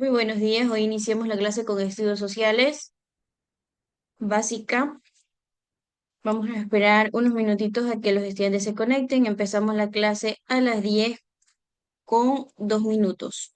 Muy buenos días. Hoy iniciamos la clase con estudios sociales básica. Vamos a esperar unos minutitos a que los estudiantes se conecten. Empezamos la clase a las 10 con 2 minutos.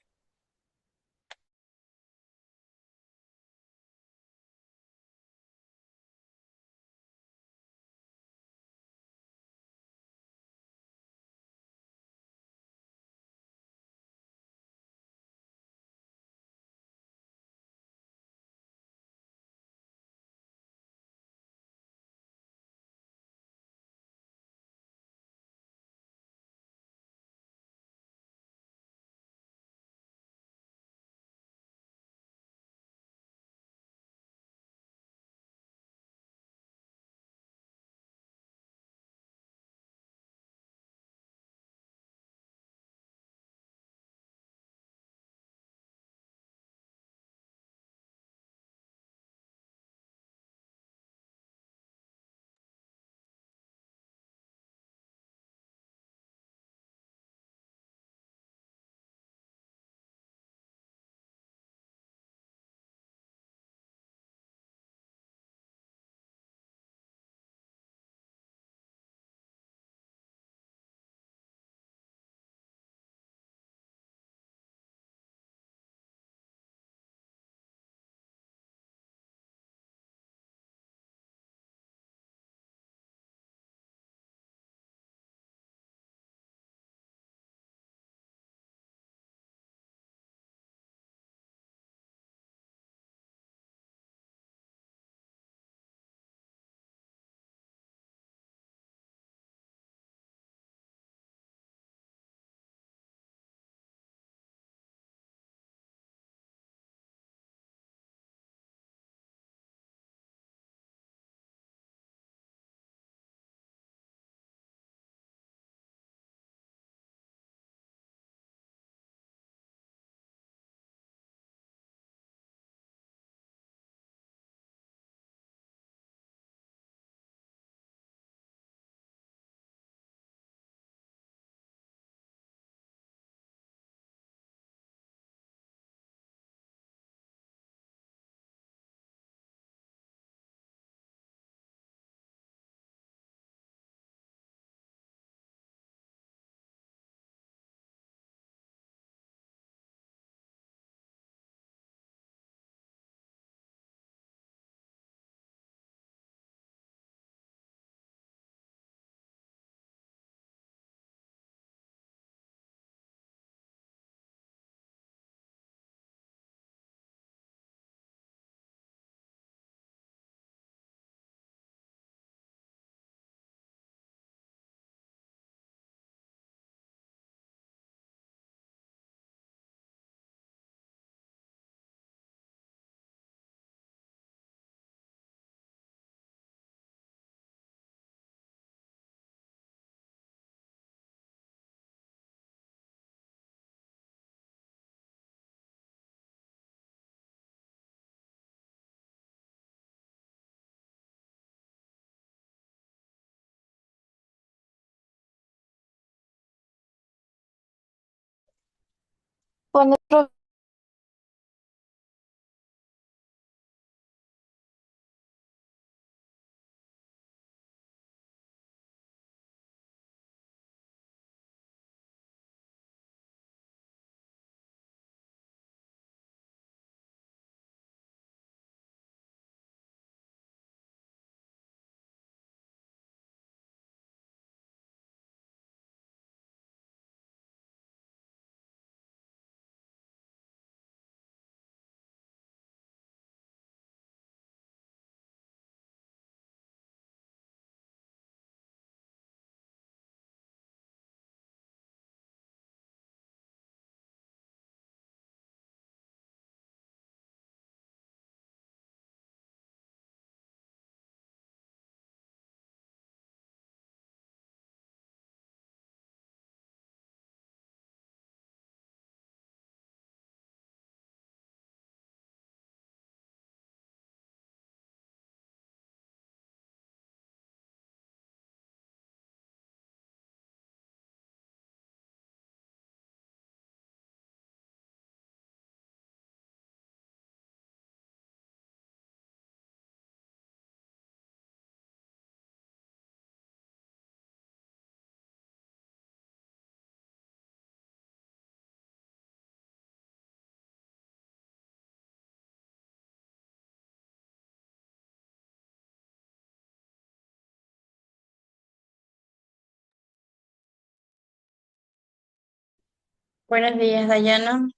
Buenos días, Dayana.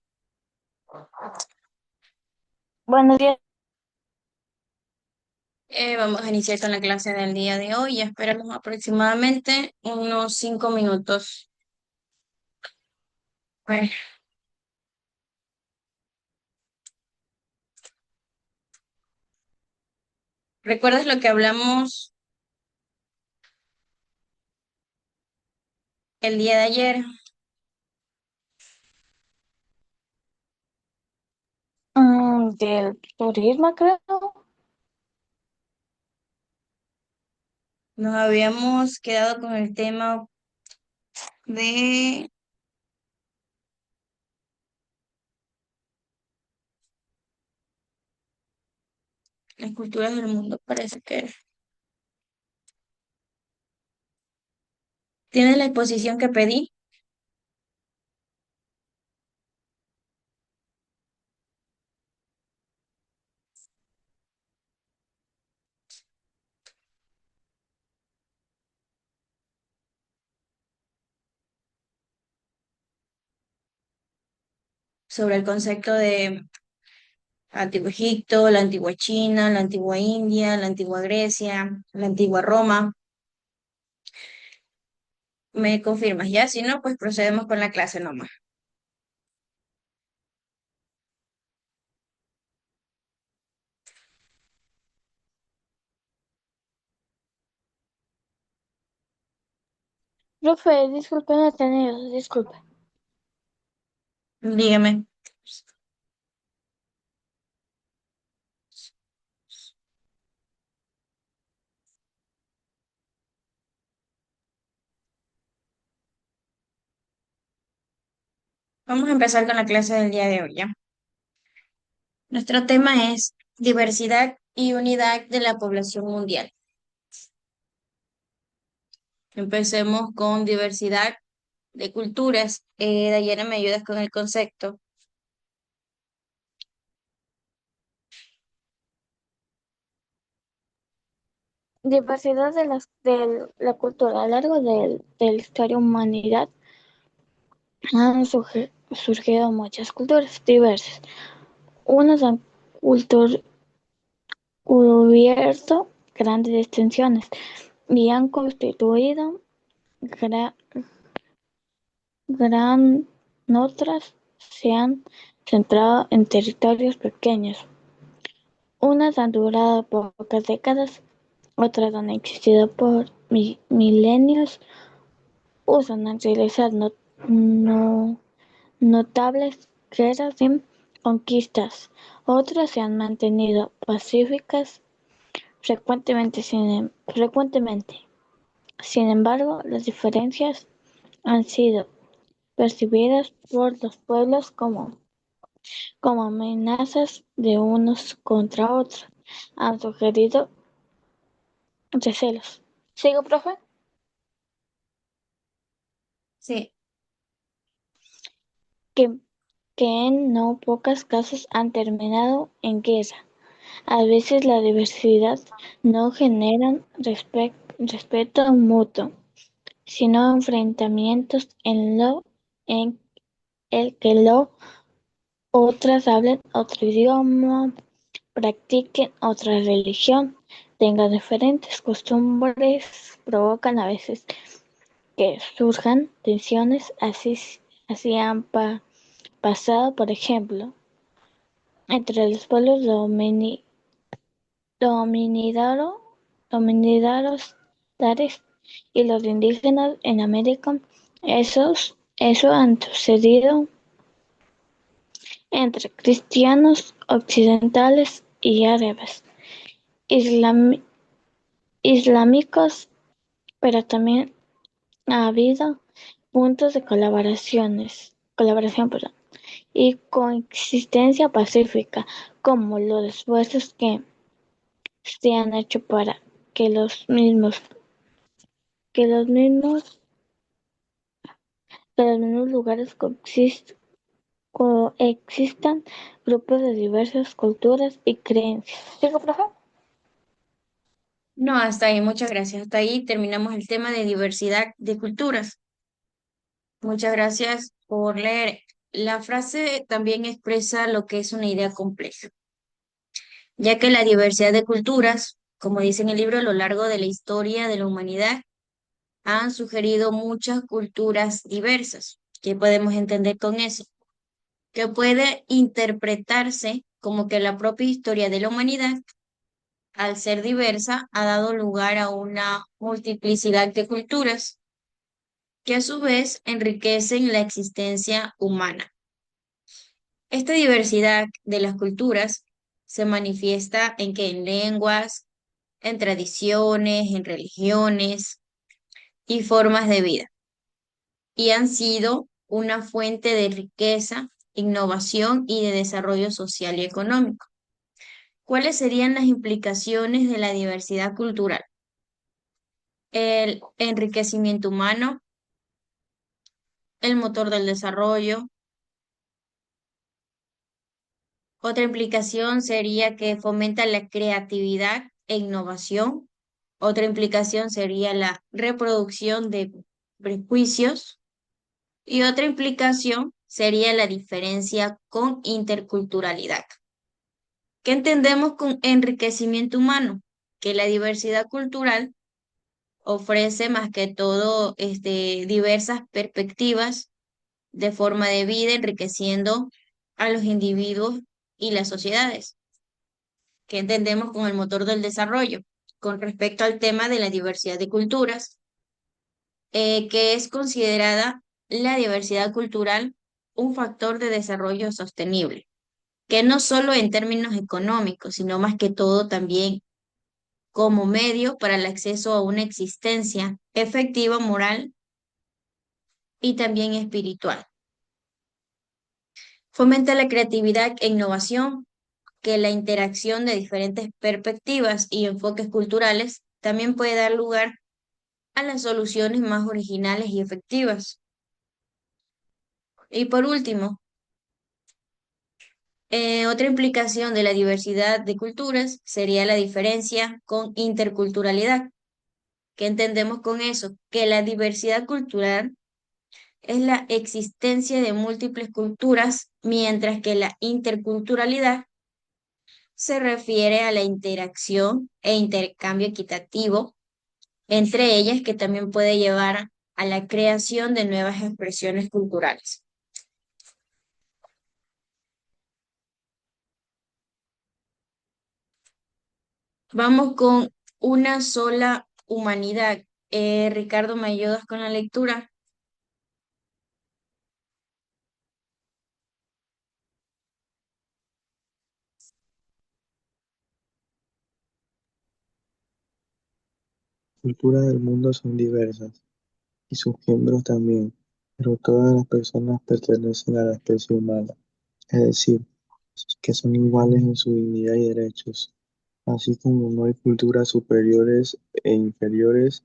Buenos días. Vamos a iniciar con la clase del día de hoy. Esperamos aproximadamente unos 5 minutos. Bueno, ¿recuerdas lo que hablamos el día de ayer? Del turismo, creo. Nos habíamos quedado con el tema de las culturas del mundo, parece que. ¿Tienes la exposición que pedí sobre el concepto de Antiguo Egipto, la antigua China, la antigua India, la antigua Grecia, la antigua Roma? ¿Me confirmas ya? Si no, pues procedemos con la clase nomás. Profe, disculpe, no he tenido, disculpe. Dígame. Vamos a empezar con la clase del día de hoy, ¿ya? Nuestro tema es diversidad y unidad de la población mundial. Empecemos con diversidad de culturas. Dayana, ¿me ayudas con el concepto? Diversidad de la cultura. A lo largo de la historia humanidad han surgido muchas culturas diversas. Unas han cultur- cubierto grandes extensiones y han constituido gra- gran otras se han centrado en territorios pequeños. Unas han durado pocas décadas, otras han existido por milenios, usan en realizar no- notables guerras y conquistas. Otras se han mantenido pacíficas frecuentemente. Sin embargo, las diferencias han sido percibidas por los pueblos como amenazas de unos contra otros. Han sugerido recelos. ¿Sigo, profe? Sí. Que, que en no pocos casos han terminado en guerra. A veces la diversidad no genera respeto mutuo, sino enfrentamientos en el que otras hablen otro idioma, practiquen otra religión, tengan diferentes costumbres, provocan a veces que surjan tensiones. Así han pasado, por ejemplo, entre los pueblos dominidaro- dominidarios y los indígenas en América. Eso han sucedido entre cristianos occidentales y árabes islam- islámicos, pero también ha habido puntos de colaboración, perdón, y coexistencia pacífica, como los esfuerzos que se han hecho para que que los mismos, que los mismos lugares coexistan grupos de diversas culturas y creencias. ¿Sigo, profe? No, hasta ahí, muchas gracias. Hasta ahí terminamos el tema de diversidad de culturas. Muchas gracias por leer. La frase también expresa lo que es una idea compleja, ya que la diversidad de culturas, como dice en el libro, a lo largo de la historia de la humanidad, han sugerido muchas culturas diversas. ¿Qué podemos entender con eso? Que puede interpretarse como que la propia historia de la humanidad, al ser diversa, ha dado lugar a una multiplicidad de culturas que a su vez enriquecen la existencia humana. Esta diversidad de las culturas se manifiesta en que en lenguas, en tradiciones, en religiones y formas de vida, y han sido una fuente de riqueza, innovación y de desarrollo social y económico. ¿Cuáles serían las implicaciones de la diversidad cultural? El enriquecimiento humano, el motor del desarrollo. Otra implicación sería que fomenta la creatividad e innovación. Otra implicación sería la reproducción de prejuicios. Y otra implicación sería la diferencia con interculturalidad. ¿Qué entendemos con enriquecimiento humano? Que la diversidad cultural ofrece más que todo diversas perspectivas de forma de vida, enriqueciendo a los individuos y las sociedades. ¿Qué entendemos con el motor del desarrollo? Con respecto al tema de la diversidad de culturas, que es considerada la diversidad cultural un factor de desarrollo sostenible, que no solo en términos económicos, sino más que todo también como medio para el acceso a una existencia efectiva, moral y también espiritual. Fomenta la creatividad e innovación, que la interacción de diferentes perspectivas y enfoques culturales también puede dar lugar a las soluciones más originales y efectivas. Y por último, otra implicación de la diversidad de culturas sería la diferencia con interculturalidad. ¿Qué entendemos con eso? Que la diversidad cultural es la existencia de múltiples culturas, mientras que la interculturalidad se refiere a la interacción e intercambio equitativo entre ellas, que también puede llevar a la creación de nuevas expresiones culturales. Vamos con una sola humanidad. Ricardo, ¿me ayudas con la lectura? Culturas del mundo son diversas, y sus miembros también, pero todas las personas pertenecen a la especie humana, es decir, que son iguales en su dignidad y derechos. Así como no hay culturas superiores e inferiores,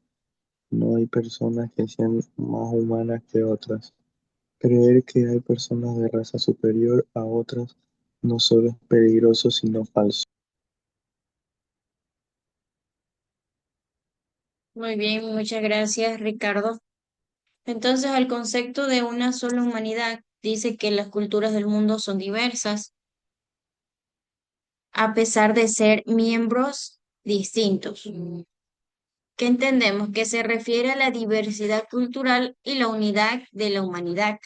no hay personas que sean más humanas que otras. Creer que hay personas de raza superior a otras no solo es peligroso, sino falso. Muy bien, muchas gracias, Ricardo. Entonces, el concepto de una sola humanidad dice que las culturas del mundo son diversas, a pesar de ser miembros distintos. ¿Qué entendemos? Que se refiere a la diversidad cultural y la unidad de la humanidad.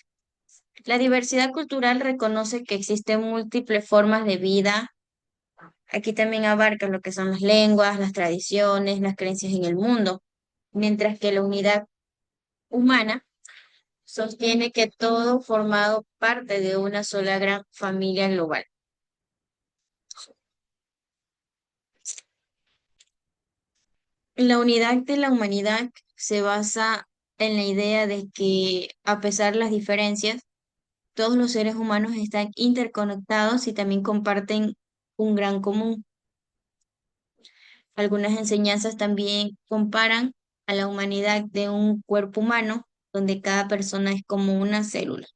La diversidad cultural reconoce que existen múltiples formas de vida. Aquí también abarca lo que son las lenguas, las tradiciones, las creencias en el mundo, mientras que la unidad humana sostiene que todo formado parte de una sola gran familia global. La unidad de la humanidad se basa en la idea de que, a pesar de las diferencias, todos los seres humanos están interconectados y también comparten un gran común. Algunas enseñanzas también comparan a la humanidad de un cuerpo humano donde cada persona es como una célula,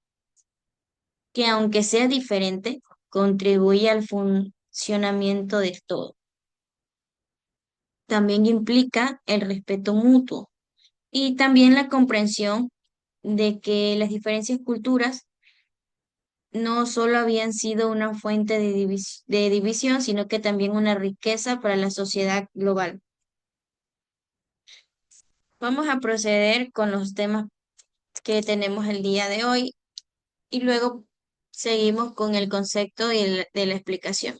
que aunque sea diferente, contribuye al funcionamiento del todo. También implica el respeto mutuo y también la comprensión de que las diferentes culturas no solo habían sido una fuente de división, sino que también una riqueza para la sociedad global. Vamos a proceder con los temas que tenemos el día de hoy y luego seguimos con el concepto de la explicación.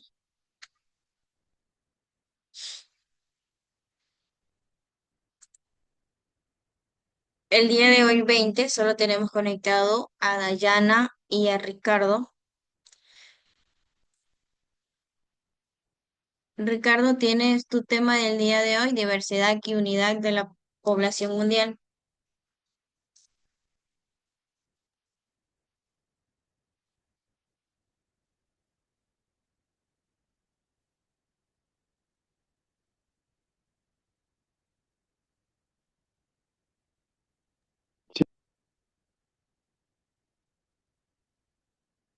El día de hoy 20 solo tenemos conectado a Dayana y a Ricardo. Ricardo, tienes tu tema del día de hoy, diversidad y unidad de la población mundial.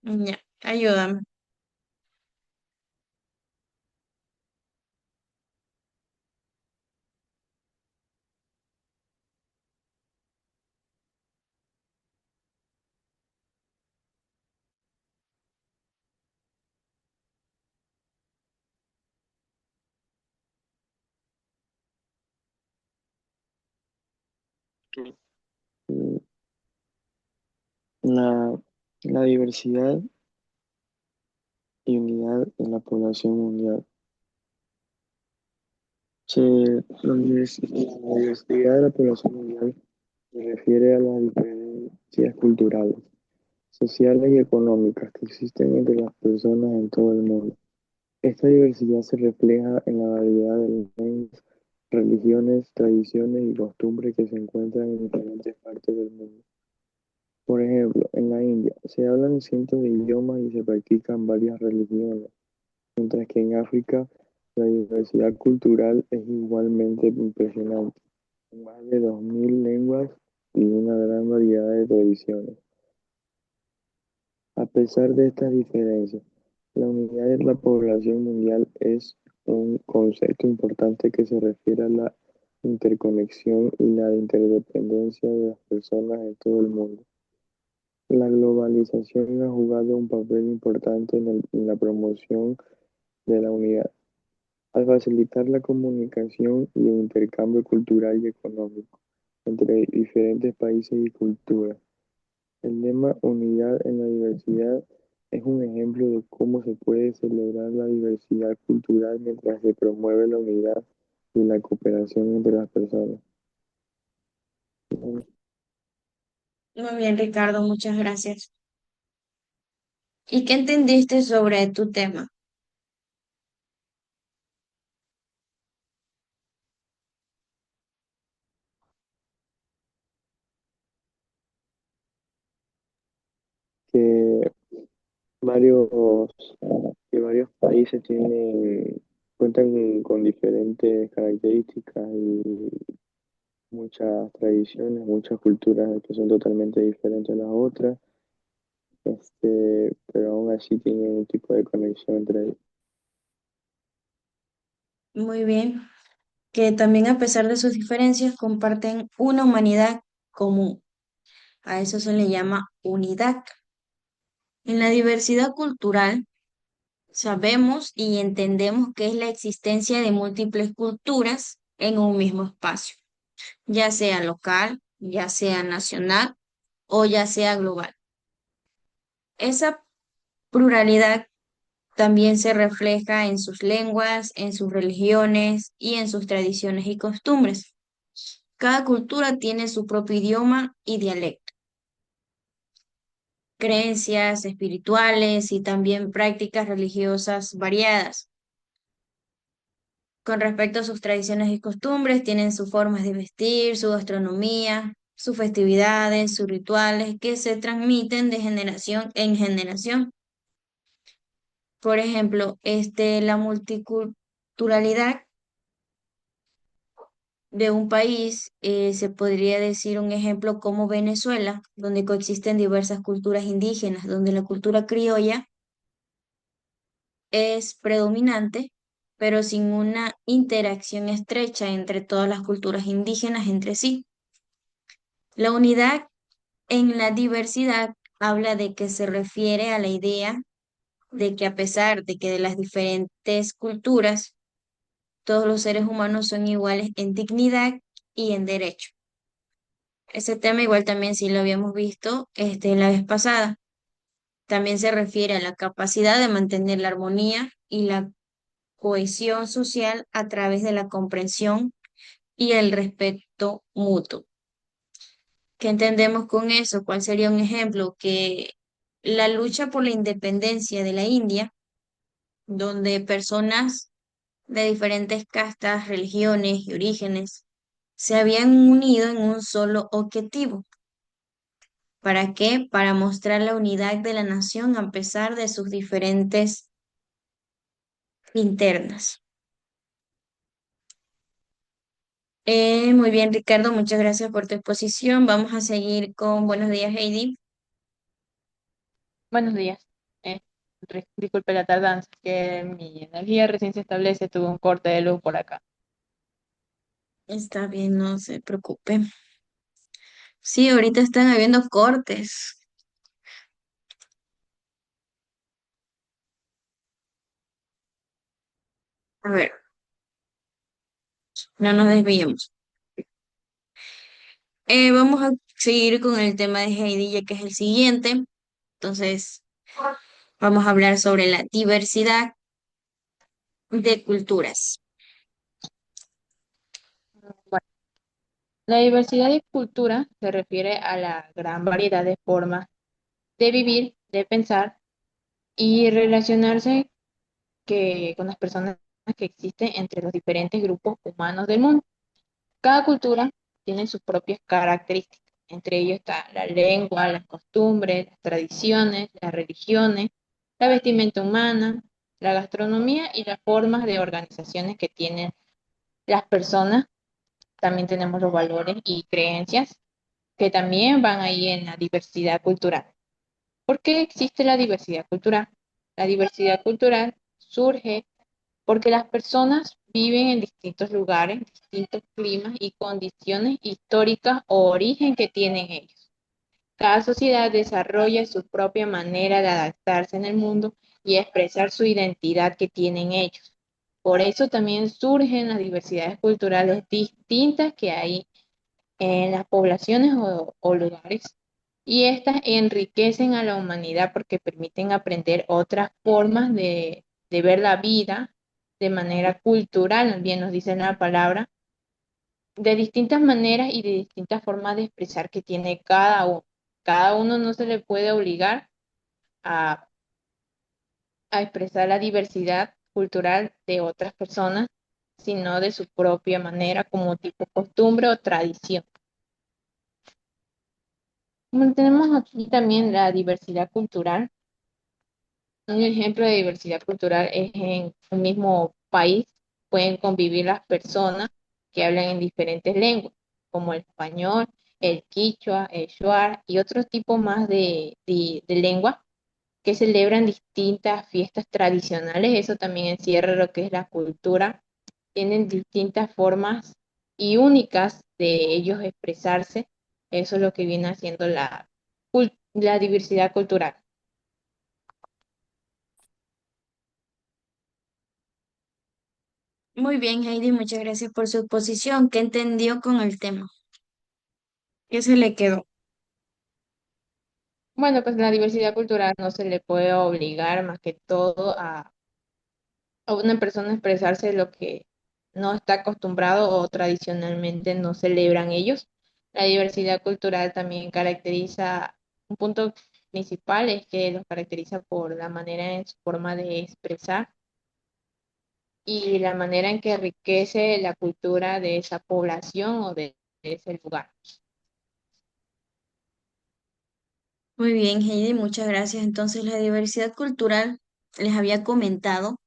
Ya, ayúdame. Mm, La, la diversidad y unidad en la población mundial. La diversidad de la población mundial se refiere a las diferencias culturales, sociales y económicas que existen entre las personas en todo el mundo. Esta diversidad se refleja en la variedad de lenguas, religiones, tradiciones y costumbres que se encuentran en diferentes partes del mundo. Por ejemplo, en la India se hablan cientos de idiomas y se practican varias religiones, mientras que en África la diversidad cultural es igualmente impresionante, con más de 2000 lenguas y una gran variedad de tradiciones. A pesar de estas diferencias, la unidad de la población mundial es un concepto importante que se refiere a la interconexión y la interdependencia de las personas en todo el mundo. La globalización ha jugado un papel importante en la promoción de la unidad, al facilitar la comunicación y el intercambio cultural y económico entre diferentes países y culturas. El lema Unidad en la diversidad es un ejemplo de cómo se puede celebrar la diversidad cultural mientras se promueve la unidad y la cooperación entre las personas. Muy bien, Ricardo, muchas gracias. ¿Y qué entendiste sobre tu tema? Que varios, que varios países cuentan con diferentes características y muchas tradiciones, muchas culturas que son totalmente diferentes a las otras, pero aún así tienen un tipo de conexión entre ellos. Muy bien, que también a pesar de sus diferencias comparten una humanidad común. A eso se le llama unidad. En la diversidad cultural sabemos y entendemos que es la existencia de múltiples culturas en un mismo espacio, ya sea local, ya sea nacional o ya sea global. Esa pluralidad también se refleja en sus lenguas, en sus religiones y en sus tradiciones y costumbres. Cada cultura tiene su propio idioma y dialecto, creencias espirituales y también prácticas religiosas variadas. Con respecto a sus tradiciones y costumbres, tienen sus formas de vestir, su gastronomía, sus festividades, sus rituales que se transmiten de generación en generación. Por ejemplo, la multiculturalidad de un país, se podría decir un ejemplo como Venezuela, donde coexisten diversas culturas indígenas, donde la cultura criolla es predominante, pero sin una interacción estrecha entre todas las culturas indígenas entre sí. La unidad En la diversidad habla de que se refiere a la idea de que a pesar de que de las diferentes culturas, todos los seres humanos son iguales en dignidad y en derecho. Ese tema igual también sí lo habíamos visto la vez pasada. También se refiere a la capacidad de mantener la armonía y la cohesión social a través de la comprensión y el respeto mutuo. ¿Qué entendemos con eso? ¿Cuál sería un ejemplo? Que la lucha por la independencia de la India, donde personas de diferentes castas, religiones y orígenes se habían unido en un solo objetivo. ¿Para qué? Para mostrar la unidad de la nación a pesar de sus diferentes internas. Muy bien, Ricardo, muchas gracias por tu exposición. Vamos a seguir con buenos días, Heidi. Buenos días. Disculpe la tardanza, que mi energía recién se establece, tuve un corte de luz por acá. Está bien, no se preocupe. Sí, ahorita están habiendo cortes. A ver, no nos desviemos. Vamos a seguir con el tema de Heidi, ya que es el siguiente. Entonces, vamos a hablar sobre la diversidad de culturas. Bueno, la diversidad de cultura se refiere a la gran variedad de formas de vivir, de pensar y relacionarse con las personas que existen entre los diferentes grupos humanos del mundo. Cada cultura tiene sus propias características. Entre ellos está la lengua, las costumbres, las tradiciones, las religiones, la vestimenta humana, la gastronomía y las formas de organizaciones que tienen las personas. También tenemos los valores y creencias que también van ahí en la diversidad cultural. ¿Por qué existe la diversidad cultural? La diversidad cultural surge porque las personas viven en distintos lugares, distintos climas y condiciones históricas o origen que tienen ellos. Cada sociedad desarrolla su propia manera de adaptarse en el mundo y expresar su identidad que tienen ellos. Por eso también surgen las diversidades culturales distintas que hay en las poblaciones o lugares, y estas enriquecen a la humanidad porque permiten aprender otras formas de ver la vida de manera cultural, bien nos dice la palabra, de distintas maneras y de distintas formas de expresar que tiene cada uno. Cada uno no se le puede obligar a, a expresar la diversidad cultural de otras personas, sino de su propia manera, como tipo costumbre o tradición. Como tenemos aquí también la diversidad cultural. Un ejemplo de diversidad cultural es en un mismo país pueden convivir las personas que hablan en diferentes lenguas, como el español, el quichua, el shuar y otros tipos más de lengua que celebran distintas fiestas tradicionales. Eso también encierra lo que es la cultura. Tienen distintas formas y únicas de ellos expresarse. Eso es lo que viene haciendo la diversidad cultural. Muy bien, Heidi, muchas gracias por su exposición. ¿Qué entendió con el tema? ¿Qué se le quedó? Bueno, pues la diversidad cultural no se le puede obligar más que todo a una persona a expresarse de lo que no está acostumbrado o tradicionalmente no celebran ellos. La diversidad cultural también caracteriza, un punto principal es que los caracteriza por la manera en su forma de expresar y la manera en que enriquece la cultura de esa población o de ese lugar. Muy bien, Heidi, muchas gracias. Entonces, la diversidad cultural, les había comentado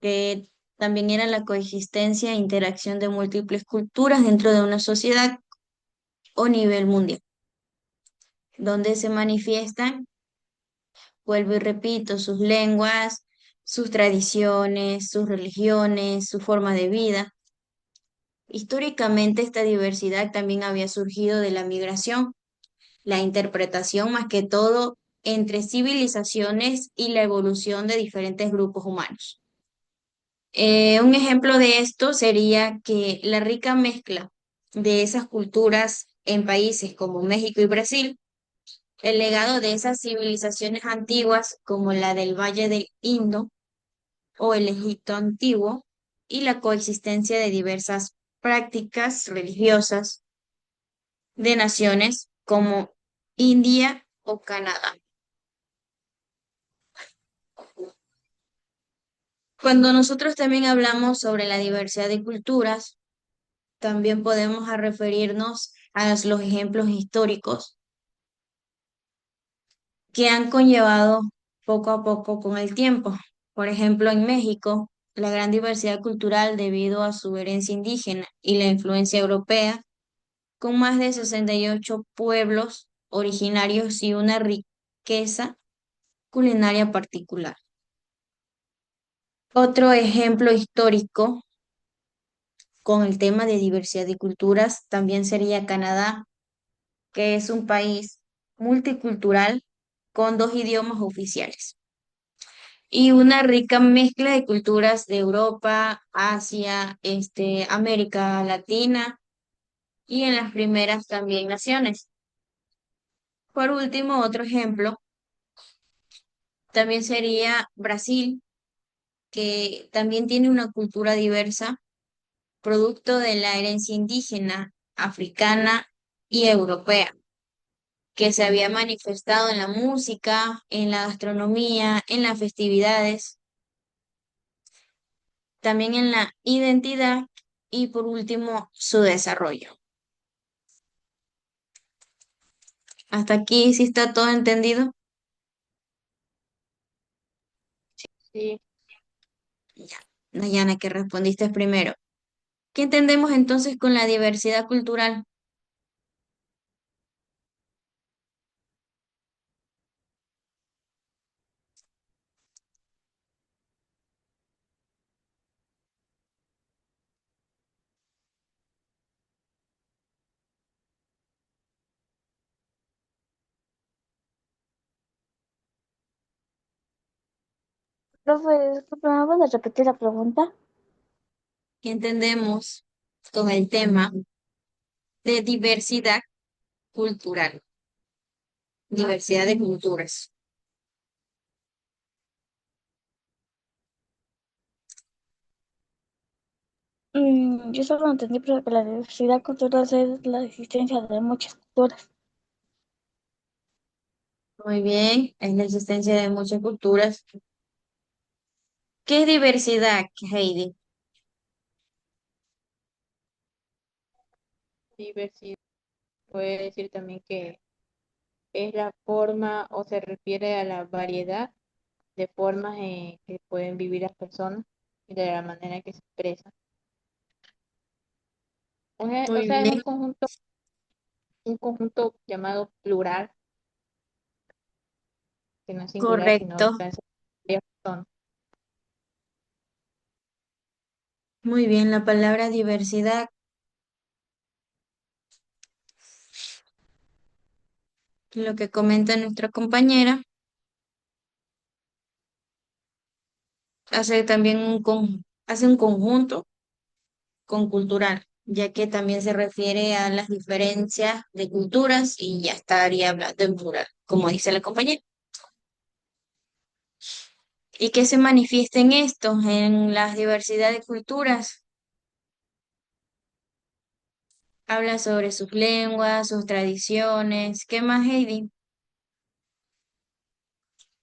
que también era la coexistencia e interacción de múltiples culturas dentro de una sociedad o nivel mundial, donde se manifiestan, vuelvo y repito, sus lenguas, sus tradiciones, sus religiones, su forma de vida. Históricamente, esta diversidad también había surgido de la migración, la interpretación más que todo entre civilizaciones y la evolución de diferentes grupos humanos. Un ejemplo de esto sería que la rica mezcla de esas culturas en países como México y Brasil, el legado de esas civilizaciones antiguas como la del Valle del Indo o el Egipto antiguo, y la coexistencia de diversas prácticas religiosas de naciones como India o Canadá. Cuando nosotros también hablamos sobre la diversidad de culturas, también podemos referirnos a los ejemplos históricos que han conllevado poco a poco con el tiempo. Por ejemplo, en México, la gran diversidad cultural debido a su herencia indígena y la influencia europea, con más de 68 pueblos originarios y una riqueza culinaria particular. Otro ejemplo histórico con el tema de diversidad de culturas también sería Canadá, que es un país multicultural con dos idiomas oficiales y una rica mezcla de culturas de Europa, Asia, América Latina y en las primeras también naciones. Por último, otro ejemplo también sería Brasil, que también tiene una cultura diversa, producto de la herencia indígena, africana y europea, que se había manifestado en la música, en la gastronomía, en las festividades, también en la identidad y por último su desarrollo. Hasta aquí sí está todo entendido. Sí, Ya, Dayana, que respondiste primero. ¿Qué entendemos entonces con la diversidad cultural? Profe, disculpe, ¿me puedes repetir la pregunta? ¿Qué entendemos con el tema de diversidad cultural? Diversidad de culturas. Yo solo entendí pero que la diversidad cultural es la existencia de muchas culturas. Muy bien, es la existencia de muchas culturas. ¿Qué es diversidad, Heidi? diversidad. Puede decir también que es la forma o se refiere a la variedad de formas en que pueden vivir las personas y de la manera que se expresan. O Muy sea, es bien, un conjunto llamado plural, que no es singular, sino correcto. pueden ser varias personas. Muy bien, la palabra diversidad, lo que comenta nuestra compañera, hace también hace un conjunto con cultural, ya que también se refiere a las diferencias de culturas y ya estaría hablando en plural, como dice la compañera. ¿Y qué se manifiesta en esto, en las diversidad de culturas? Habla sobre sus lenguas, sus tradiciones. ¿Qué más, Heidi?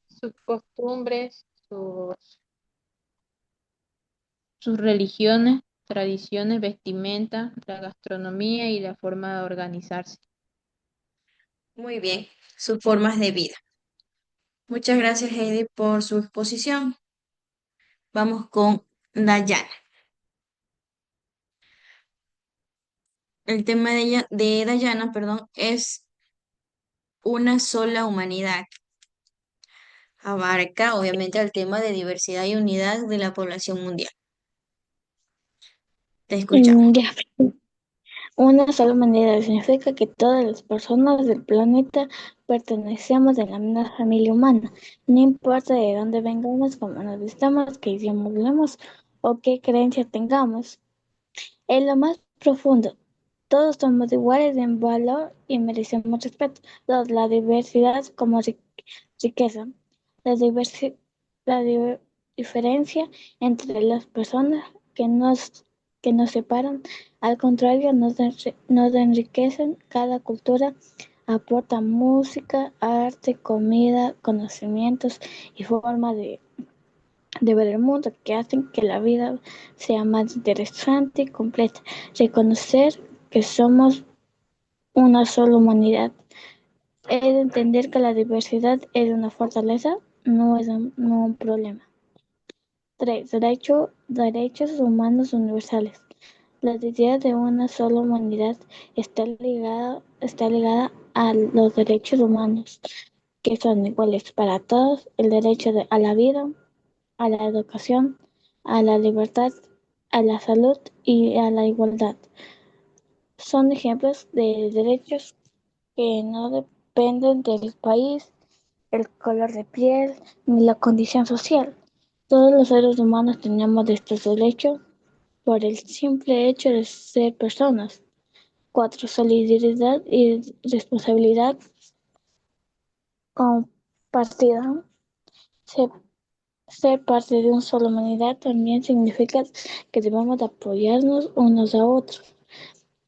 Sus costumbres, sus religiones, tradiciones, vestimenta, la gastronomía y la forma de organizarse. Muy bien, sus formas de vida. Muchas gracias, Heidi, por su exposición. Vamos con Dayana. El tema de Dayana, perdón, es una sola humanidad. Abarca, obviamente, el tema de diversidad y unidad de la población mundial. Te escuchamos. Ya. Una sola humanidad significa que todas las personas del planeta pertenecemos a la misma familia humana, no importa de dónde vengamos, cómo nos vistamos, qué idioma hablemos o qué creencia tengamos. En lo más profundo, todos somos iguales en valor y merecemos respeto. Dos, la diversidad como riqueza. La, diversi- la diferencia entre las personas que nos separan, al contrario, nos enriquecen. Cada cultura aporta música, arte, comida, conocimientos y forma de ver el mundo que hacen que la vida sea más interesante y completa. Reconocer que somos una sola humanidad es entender que la diversidad es una fortaleza, no un problema. 3. Derechos humanos universales. La idea de una sola humanidad está ligada a los derechos humanos, que son iguales para todos: el derecho a la vida, a la educación, a la libertad, a la salud y a la igualdad. Son ejemplos de derechos que no dependen del país, el color de piel ni la condición social. Todos los seres humanos tenemos estos derechos por el simple hecho de ser personas. 4. Solidaridad y responsabilidad compartida. Ser, ser parte de una sola humanidad también significa que debemos apoyarnos unos a otros.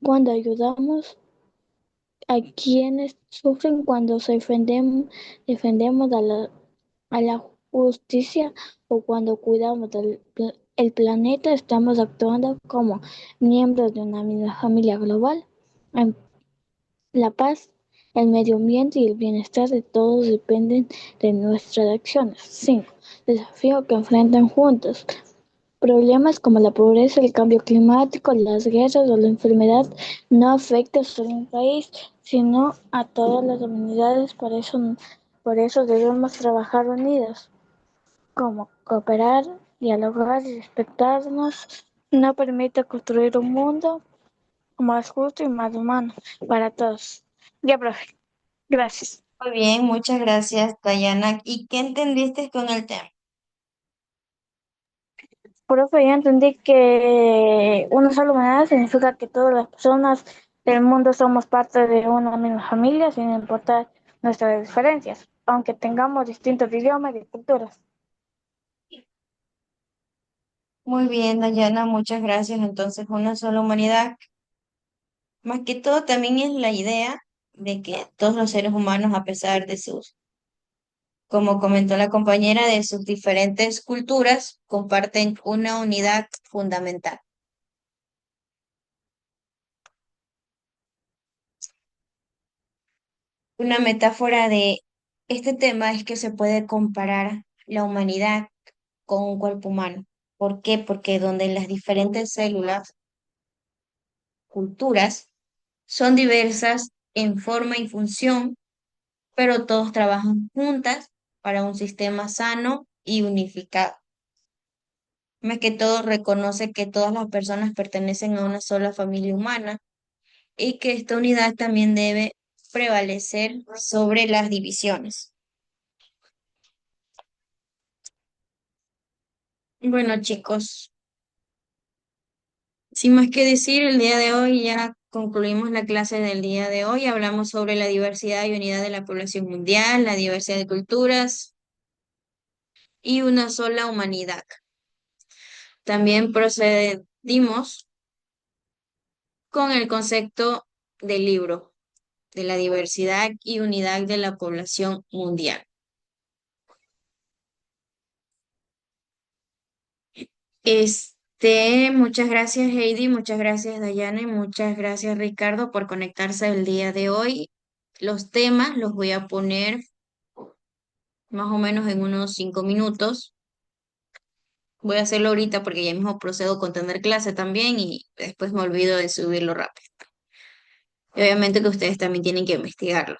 Cuando ayudamos a quienes sufren, cuando defendemos a la justicia o cuando cuidamos del el planeta, estamos actuando como miembros de una misma familia global. En la paz, el medio ambiente y el bienestar de todos dependen de nuestras acciones. 5. Desafío que enfrentan juntos. Problemas como la pobreza, el cambio climático, las guerras o la enfermedad no afectan solo a un país, sino a todas las humanidades. Por eso debemos trabajar unidos, como cooperar, dialogar y respetarnos. No permite construir un mundo más justo y más humano para todos. Ya, profe. Gracias. Muy bien, muchas gracias, Dayana. ¿Y qué entendiste con el tema? Profe, ya entendí que una sola humanidad significa que todas las personas del mundo somos parte de una misma familia, sin importar nuestras diferencias, aunque tengamos distintos idiomas y culturas. Muy bien, Dayana, muchas gracias. Entonces, una sola humanidad, más que todo, también es la idea de que todos los seres humanos, a pesar de sus, como comentó la compañera, de sus diferentes culturas, comparten una unidad fundamental. Una metáfora de este tema es que se puede comparar la humanidad con un cuerpo humano. ¿Por qué? Porque donde las diferentes células, culturas, son diversas en forma y función, pero todos trabajan juntas para un sistema sano y unificado. Más que todo reconoce que todas las personas pertenecen a una sola familia humana y que esta unidad también debe prevalecer sobre las divisiones. Bueno, chicos, sin más que decir, el día de hoy ya concluimos la clase del día de hoy. Hablamos sobre la diversidad y unidad de la población mundial, la diversidad de culturas y una sola humanidad. También procedimos con el concepto del libro, de la diversidad y unidad de la población mundial. Muchas gracias Heidi, muchas gracias Dayana y muchas gracias Ricardo por conectarse el día de hoy. Los temas los voy a poner más o menos en unos 5 minutos. Voy a hacerlo ahorita porque ya mismo procedo con tener clase también y después me olvido de subirlo rápido. Y obviamente que ustedes también tienen que investigarlo.